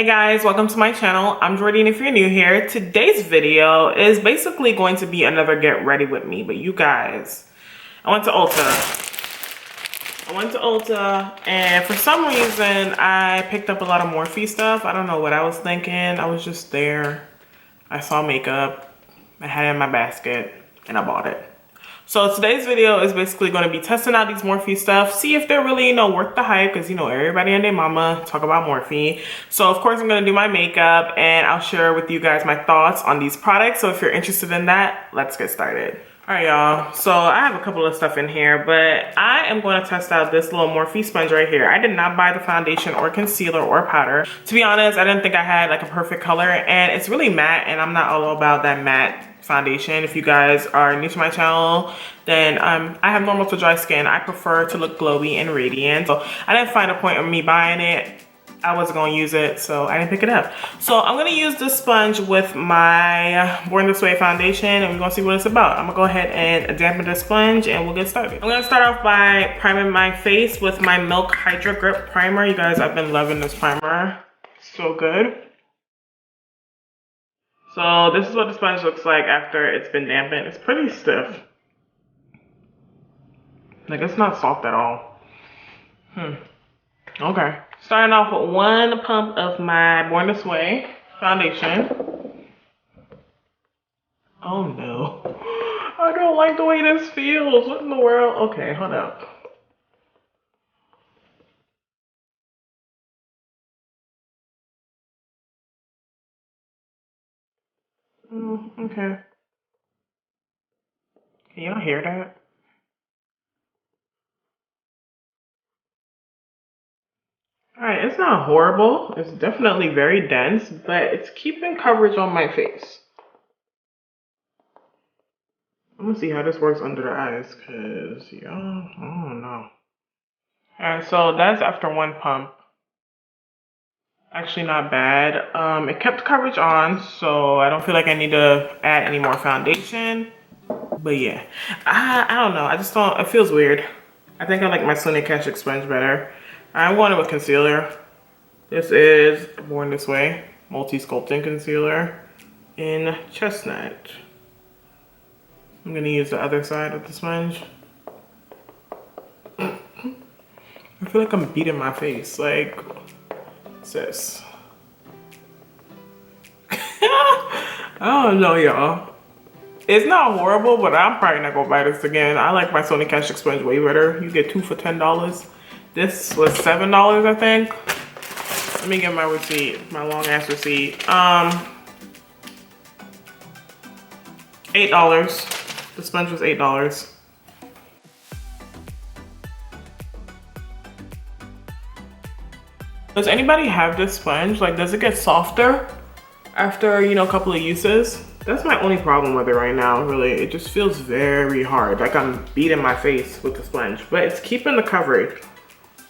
Hey guys, welcome to my channel. I'm Jordy, and if you're new here, today's video is basically going to be another get ready with me. But you guys, I went to Ulta and for some reason I picked up a lot of Morphe stuff. I don't know what I was thinking. I was just there. I saw makeup. I had it in my basket and I bought it. So today's video is basically going to be testing out these Morphe stuff, see if they're really, worth the hype, because, everybody and their mama talk about Morphe. So, of course, I'm going to do my makeup, and I'll share with you guys my thoughts on these products. So if you're interested in that, let's get started. All right, y'all. So I have a couple of stuff in here, but I am going to test out this little Morphe sponge right here. I did not buy the foundation or concealer or powder. To be honest, I didn't think I had like a perfect color, and it's really matte, and I'm not all about that matte foundation. If you guys are new to my channel, then I have normal to dry skin. I prefer to look glowy and radiant. So I didn't find a point of me buying it. I wasn't going to use it, so I didn't pick it up. So I'm going to use this sponge with my Born This Way foundation, and we're going to see what it's about. I'm going to go ahead and dampen the sponge, and we'll get started. I'm going to start off by priming my face with my Milk Hydra Grip Primer. You guys, I've been loving this primer. So good. So this is what the sponge looks like after it's been dampened. It's pretty stiff. Like, it's not soft at all. Okay. Starting off with one pump of my Born This Way foundation. Oh no. I don't like the way this feels. What in the world? Okay, hold up. Okay. Can y'all hear that? Alright, it's not horrible. It's definitely very dense, but it's keeping coverage on my face. I'm gonna see how this works under the eyes, cause y'all, I don't know. Alright, so that's after one pump. Actually not bad. It kept coverage on, so I don't feel like I need to add any more foundation. But yeah, I don't know. I just don't, it feels weird. I think I like my Sonia Kashuk sponge better. I'm going with concealer. This is Born This Way Multi-Sculpting Concealer in Chestnut. I'm gonna use the other side of the sponge. I feel like I'm beating my face, like, sis. I don't know, y'all. It's not horrible, but I'm probably not gonna buy this again. I like my Sonia Kashuk sponge way better. You get two for $10. This was $7, I think. Let me get my receipt, my long ass receipt. $8. The sponge was $8. Does anybody have this sponge? Like, does it get softer after, a couple of uses? That's my only problem with it right now, really. It just feels very hard, like I'm beating my face with the sponge, but it's keeping the coverage,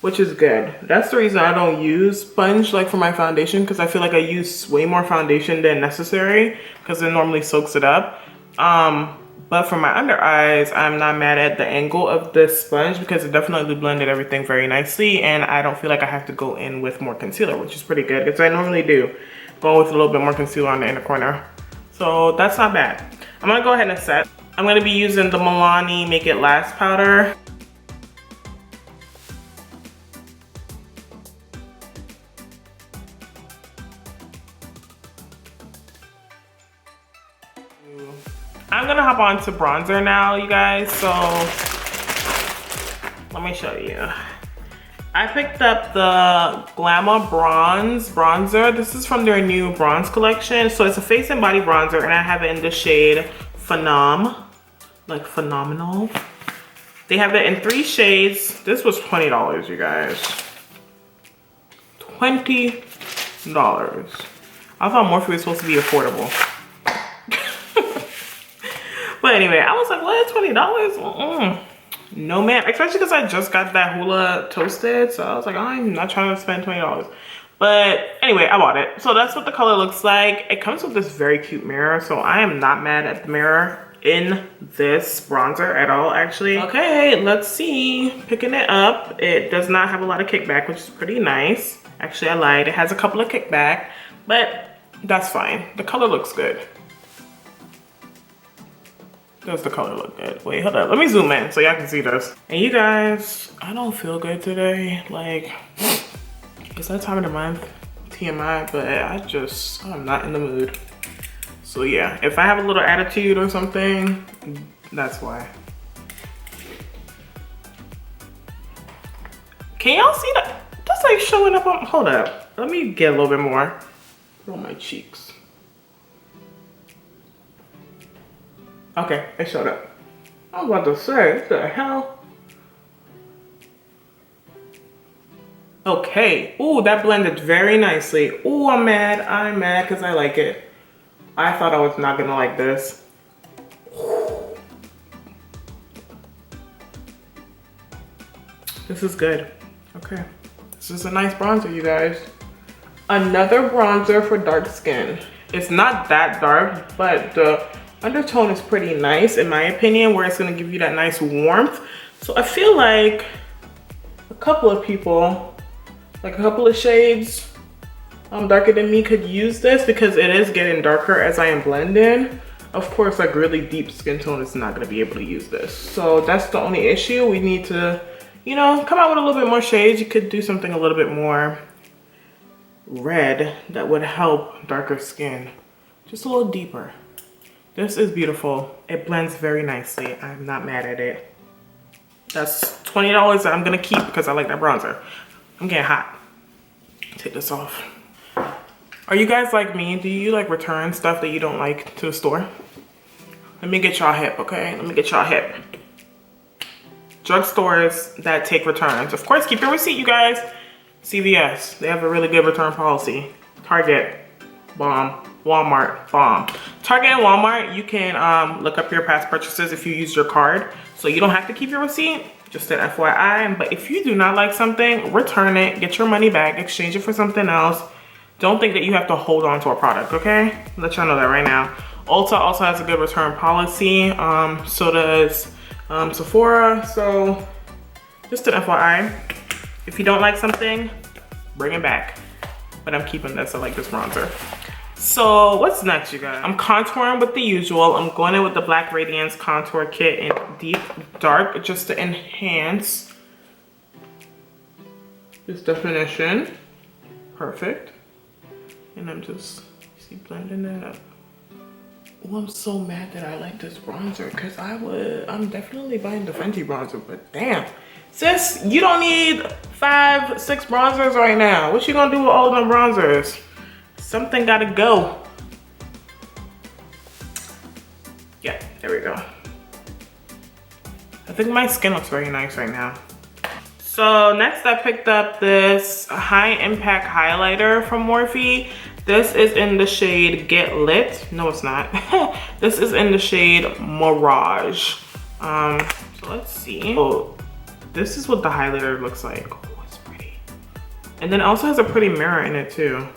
which is good. That's the reason I don't use sponge like for my foundation, because I feel like I use way more foundation than necessary because it normally soaks it up. But for my under eyes, I'm not mad at the angle of this sponge because it definitely blended everything very nicely, and I don't feel like I have to go in with more concealer, which is pretty good because I normally do go with a little bit more concealer on the inner corner. So that's not bad. I'm gonna go ahead and set. I'm gonna be using the Milani Make It Last powder. I'm gonna hop on to bronzer now, you guys. So let me show you. I picked up the Glamabronze bronzer. This is from their new bronze collection. So it's a face and body bronzer, and I have it in the shade Phenom, like phenomenal. They have it in 3 shades. This was $20, you guys. $20. I thought Morphe was supposed to be affordable. But anyway, I was like, what, $20? No ma'am, especially because I just got that Hula toasted, so I was like, I'm not trying to spend $20. But anyway, I bought it. So that's what the color looks like. It comes with this very cute mirror, so I am not mad at the mirror in this bronzer at all, actually. Okay, let's see. Picking it up. It does not have a lot of kickback, which is pretty nice. Actually, I lied. It has a couple of kickback, but that's fine. The color looks good. Does the color look good? Wait, hold up. Let me zoom in so y'all can see this. And you guys, I don't feel good today. Like, it's that time of the month, TMI, but I'm not in the mood. So yeah, if I have a little attitude or something, that's why. Can y'all see that? That's like showing up on, hold up. Let me get a little bit more on my cheeks. Okay, it showed up. I was about to say, what the hell? Okay, ooh, that blended very nicely. Ooh, I'm mad because I like it. I thought I was not gonna like this. This is good. Okay, this is a nice bronzer, you guys. Another bronzer for dark skin. It's not that dark, but the undertone is pretty nice in my opinion, where it's gonna give you that nice warmth. So I feel like a couple of people, like a couple of shades darker than me could use this, because it is getting darker as I am blending. Of course, like really deep skin tone is not gonna be able to use this. So that's the only issue. We need to, you know, come out with a little bit more shades. You could do something a little bit more red that would help darker skin. Just a little deeper. This is beautiful. It blends very nicely. I'm not mad at it. That's $20 that I'm gonna keep because I like that bronzer. I'm getting hot. Take this off. Are you guys like me? Do you like return stuff that you don't like to the store? Let me get y'all hip, okay? Let me get y'all hip. Drugstores that take returns. Of course, keep your receipt, you guys. CVS, they have a really good return policy. Target, bomb. Walmart, bomb. Target and Walmart, you can look up your past purchases if you use your card. So you don't have to keep your receipt, just an FYI. But if you do not like something, return it, get your money back, exchange it for something else. Don't think that you have to hold on to a product, okay? Let y'all know that right now. Ulta also has a good return policy. So does Sephora. So just an FYI, if you don't like something, bring it back. But I'm keeping this, I like this bronzer. So what's next, you guys? I'm contouring with the usual. I'm going in with the Black Radiance Contour Kit in Deep Dark, just to enhance this definition. Perfect. And I'm just, see, blending that up. Oh, I'm so mad that I like this bronzer, because I'm definitely buying the Fenty bronzer, but damn. Sis, you don't need 5, 6 bronzers right now. What you gonna do with all them bronzers? Something gotta go. Yeah, there we go. I think my skin looks very nice right now. So next I picked up this high impact highlighter from Morphe. This is in the shade Get Lit. No, it's not. This is in the shade Mirage. So let's see. Oh, this is what the highlighter looks like. Oh, it's pretty. And then it also has a pretty mirror in it too.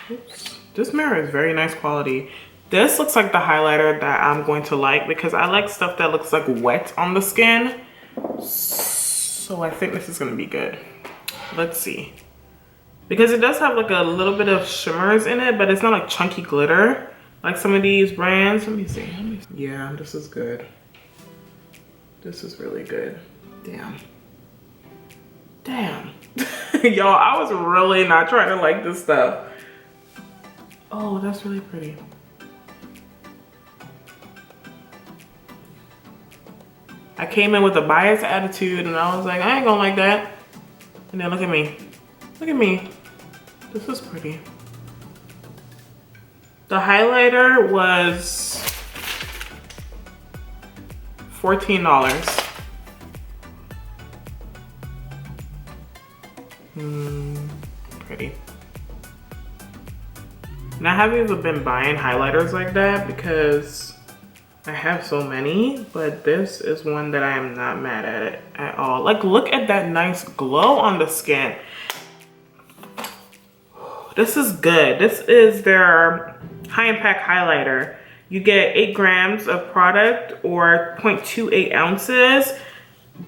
Oops. This mirror is very nice quality. This looks like the highlighter that I'm going to like, because I like stuff that looks like wet on the skin. So I think this is gonna be good. Let's see. Because it does have like a little bit of shimmers in it, but it's not like chunky glitter like some of these brands. Let me see. Yeah, this is good. This is really good. Damn. Damn. Y'all, I was really not trying to like this stuff. Oh, that's really pretty. I came in with a biased attitude and I was like, I ain't gonna like that. And then look at me. Look at me. This is pretty. The highlighter was $14. Pretty. And I haven't even been buying highlighters like that because I have so many, but this is one that I am not mad at it at all. Like, look at that nice glow on the skin. This is good. This is their high impact highlighter. You get 8 grams of product or 0.28 ounces.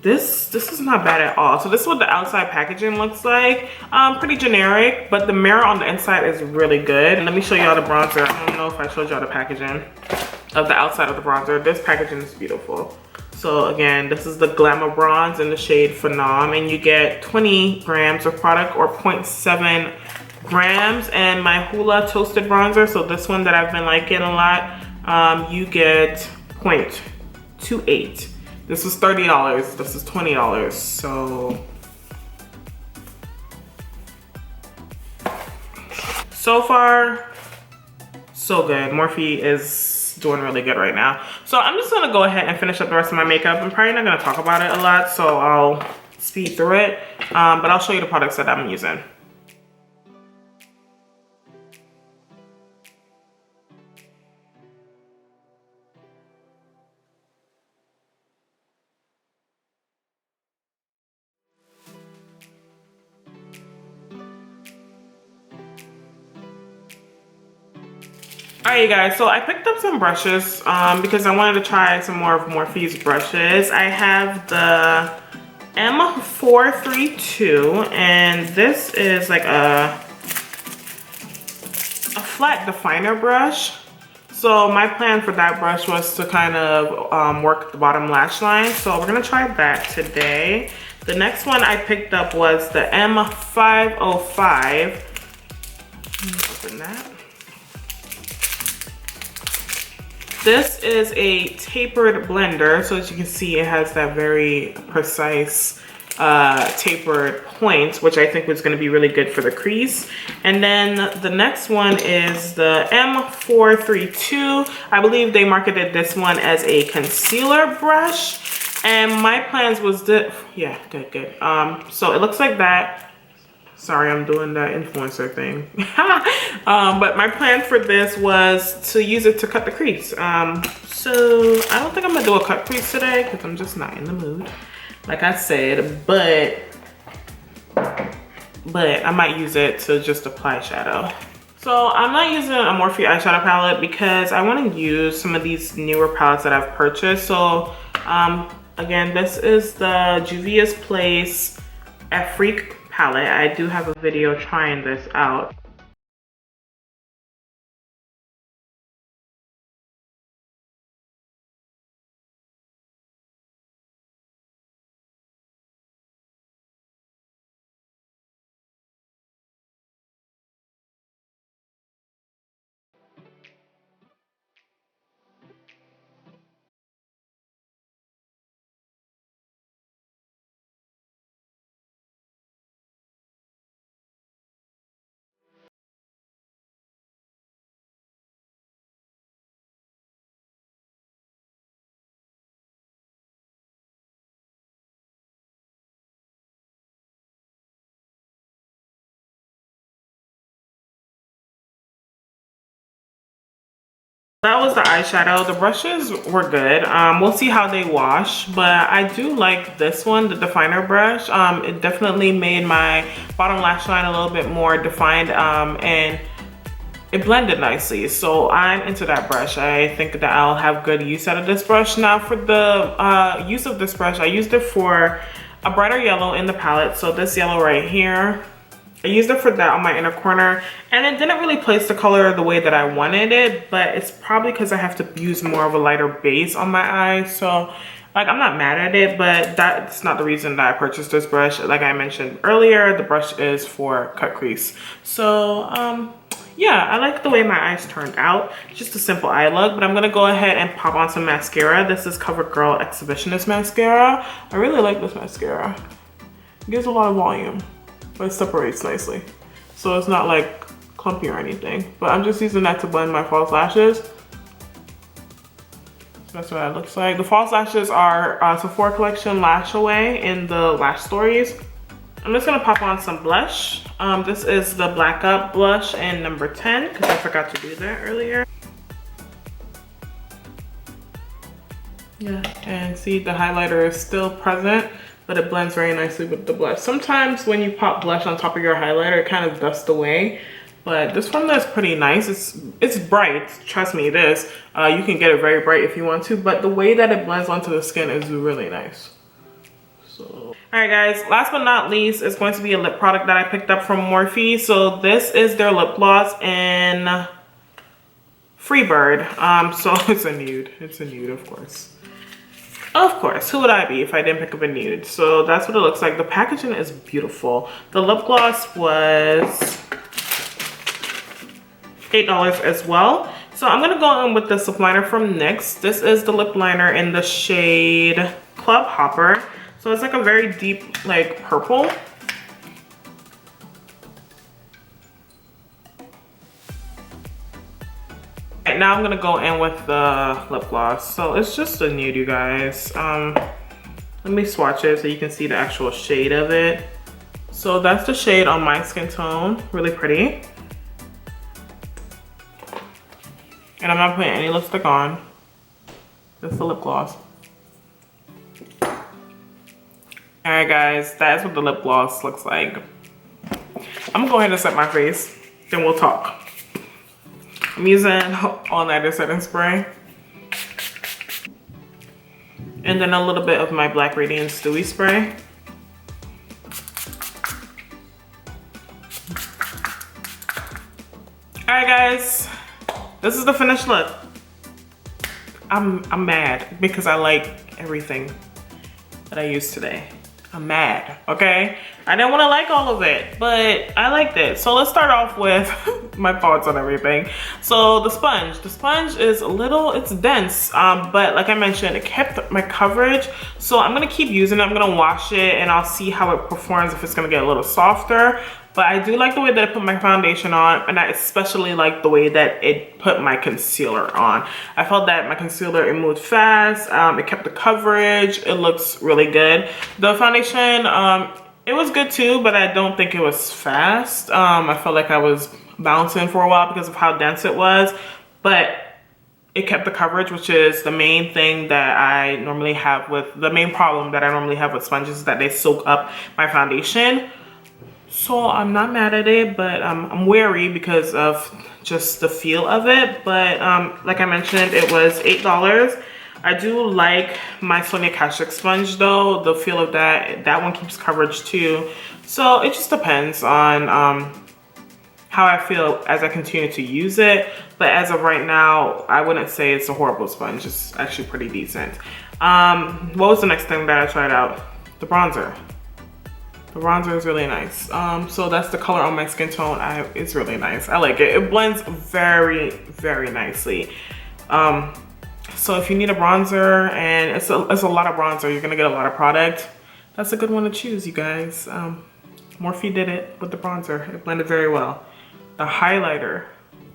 this is not bad at all. So this is what the outside packaging looks like. Pretty generic, but the mirror on the inside is really good. And let me show y'all the bronzer. I don't know if I showed y'all the packaging of the outside of the bronzer. This packaging is beautiful. So again, this is the Glamabronze in the shade Phenom, and you get 20 grams of product, or 0.7 grams. And my Hoola toasted bronzer, so this one that I've been liking a lot, you get 0.28. This was $30, this is $20, so far, so good. Morphe is doing really good right now. So I'm just gonna go ahead and finish up the rest of my makeup. I'm probably not gonna talk about it a lot, so I'll speed through it, but I'll show you the products that I'm using. Alright you guys, so I picked up some brushes because I wanted to try some more of Morphe's brushes. I have the M432, and this is like a flat definer brush. So my plan for that brush was to kind of work the bottom lash line. So we're gonna try that today. The next one I picked up was the M505. Open that. This is a tapered blender, so as you can see, it has that very precise tapered point, which I think was going to be really good for the crease. And then the next one is the M432. I believe they marketed this one as a concealer brush, and my plans was yeah, good. So it looks like that. Sorry, I'm doing that influencer thing. But my plan for this was to use it to cut the crease. So I don't think I'm gonna do a cut crease today because I'm just not in the mood, like I said, but I might use it to just apply shadow. So I'm not using a Morphe eyeshadow palette because I want to use some of these newer palettes that I've purchased. So again, this is the Juvia's Place Freak palette. I do have a video trying this out. That was the eyeshadow. The brushes were good. We'll see how they wash, but I do like this one, the definer brush. It definitely made my bottom lash line a little bit more defined, and it blended nicely. So I'm into that brush. I think that I'll have good use out of this brush. Now for the use of this brush, I used it for a brighter yellow in the palette. So this yellow right here, I used it for that on my inner corner, and it didn't really place the color the way that I wanted it, but it's probably because I have to use more of a lighter base on my eyes. So like, I'm not mad at it, but that's not the reason that I purchased this brush. Like I mentioned earlier, the brush is for cut crease. So yeah, I like the way my eyes turned out. Just a simple eye look, but I'm gonna go ahead and pop on some mascara. This is CoverGirl Exhibitionist mascara. I really like this mascara. It gives a lot of volume, but it separates nicely, so it's not like clumpy or anything. But I'm just using that to blend my false lashes. So that's what it looks like. The false lashes are Sephora Collection Lash Away in the Lash Stories. I'm just gonna pop on some blush. This is the Black Up blush in number 10, because I forgot to do that earlier. Yeah, and see, the highlighter is still present, but it blends very nicely with the blush. Sometimes when you pop blush on top of your highlighter, it kind of dusts away, but this one is pretty nice. It's bright, trust me, it is. You can get it very bright if you want to, but the way that it blends onto the skin is really nice. So, alright guys, last but not least is going to be a lip product that I picked up from Morphe. So this is their lip gloss in Freebird. So it's a nude. It's a nude, of course. Of course, who would I be if I didn't pick up a nude? So that's what it looks like. The packaging is beautiful. The lip gloss was $8 as well. So I'm gonna go in with this lip liner from NYX. This is the lip liner in the shade Club Hopper. So it's like a very deep, like purple. Right now I'm gonna go in with the lip gloss. So it's just a nude, you guys. Let me swatch it so you can see the actual shade of it. So that's the shade on my skin tone, really pretty. And I'm not putting any lipstick on. Just the lip gloss. Alright guys, that's what the lip gloss looks like. I'm gonna go ahead and set my face, then we'll talk. I'm using All Nighter setting spray. And then a little bit of my Black Radiance Dewy spray. Alright guys, this is the finished look. I'm mad because I like everything that I used today. I'm mad, okay? I didn't want to like all of it, but I liked it. So let's start off with my thoughts on everything. So the sponge is a little, it's dense, but like I mentioned, it kept my coverage. So I'm gonna keep using it. I'm gonna wash it and I'll see how it performs, if it's gonna get a little softer. But I do like the way that it put my foundation on, and I especially like the way that it put my concealer on. I felt that my concealer, it moved fast, it kept the coverage, it looks really good. The foundation, it was good too, but I don't think it was fast. I felt like I was bouncing for a while because of how dense it was, but it kept the coverage, which is the main thing that I normally have with, the main problem that I normally have with sponges is that they soak up my foundation. So I'm not mad at it, but I'm wary because of just the feel of it. But like I mentioned, it was $8. I do like my Sonia Kashuk sponge though. The feel of that one keeps coverage too. So it just depends on how I feel as I continue to use it. But as of right now, I wouldn't say it's a horrible sponge. It's actually pretty decent. What was the next thing that I tried out? The bronzer. The bronzer is really nice. So that's the color on my skin tone. It's really nice. I like it. It blends very, very nicely. So if you need a bronzer, and it's a lot of bronzer, you're gonna get a lot of product. That's a good one to choose, you guys. Morphe did it with the bronzer. It blended very well. The highlighter.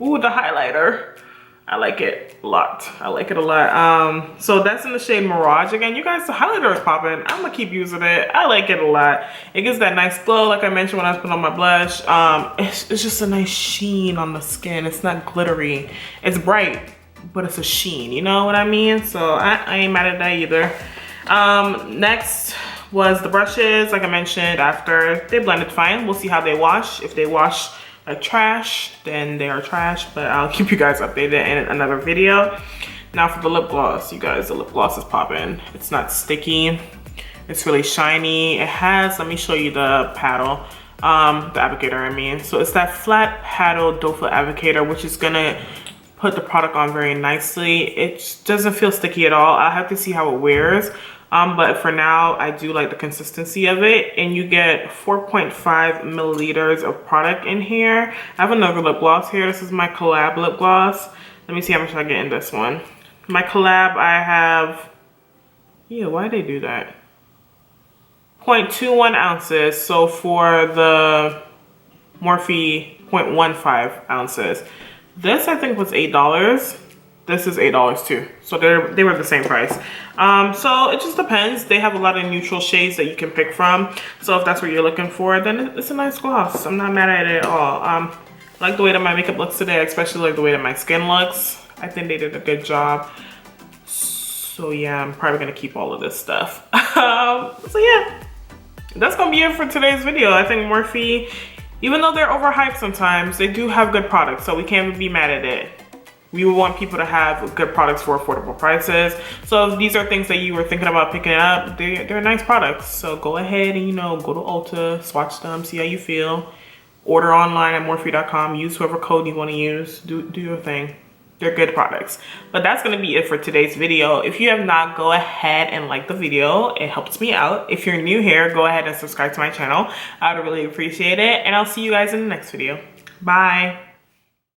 Ooh, the highlighter. I like it a lot. I like it a lot. So that's in the shade Mirage. Again, you guys, the highlighter is popping. I'm gonna keep using it. I like it a lot. It gives that nice glow, like I mentioned when I was putting on my blush. It's just a nice sheen on the skin. It's not glittery. It's bright, but it's a sheen. You know what I mean? So I ain't mad at that either. Next was the brushes. Like I mentioned, after they blended fine. We'll see how they wash. If they wash like trash, then they are trash, but I'll keep you guys updated in another video. Now for the lip gloss, you guys, the lip gloss is popping. It's not sticky. It's really shiny. It has, let me show you the paddle, the applicator I mean. So it's that flat paddle doe foot applicator, which is gonna put the product on very nicely. It doesn't feel sticky at all. I'll have to see how it wears. But for now, I do like the consistency of it, and you get 4.5 milliliters of product in here. I have another lip gloss here. This is my collab lip gloss. Let me see how much I get in this one. My collab, I have, yeah, why'd they do that? 0.21 ounces. So for the Morphe, 0.15 ounces. This I think was $8. This is $8 too. So they were the same price. So it just depends. They have a lot of neutral shades that you can pick from. So if that's what you're looking for, then it's a nice gloss. I'm not mad at it at all. I like the way that my makeup looks today, especially like the way that my skin looks. I think they did a good job. So yeah, I'm probably gonna keep all of this stuff. So yeah, that's gonna be it for today's video. I think Morphe, even though they're overhyped sometimes, they do have good products, so we can't be mad at it. We would want people to have good products for affordable prices. So if these are things that you were thinking about picking up, they're nice products. So go ahead and, you know, go to Ulta, swatch them, see how you feel. Order online at morphe.com. Use whoever code you want to use. Do your thing. They're good products. But that's going to be it for today's video. If you have not, go ahead and like the video. It helps me out. If you're new here, go ahead and subscribe to my channel. I would really appreciate it. And I'll see you guys in the next video. Bye.